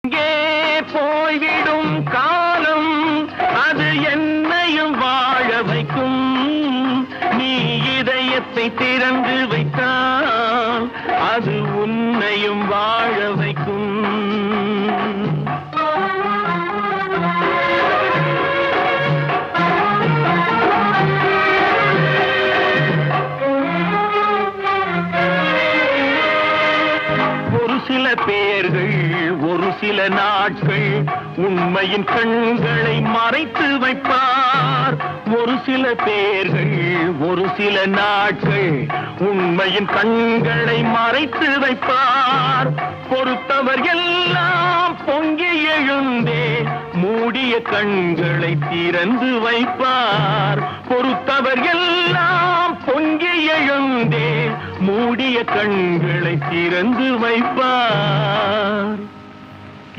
இங்கே போய்விடும் காலம் அது என்னையும் வாழ வைக்கும். நீ இதயத்தை திறந்து வைத்தால் அது உன்னையும் வாழ வைக்கும். சில பேர்கள் ஒரு சில நாட்கள் உண்மையின் கண்களை மறைத்து வைப்பார். ஒரு சில பேர்கள் ஒரு சில நாட்கள் உண்மையின் கண்களை மறைத்து வைப்பார். பொறுத்தவர் எல்லாம் பொங்கி எழுந்தே மூடிய கண்களை திறந்து வைப்பார். பொறுத்தவர் எல்லாம் பொங்கி எழுந்தே மூடிய கண்களை திறந்து வைப்பார்.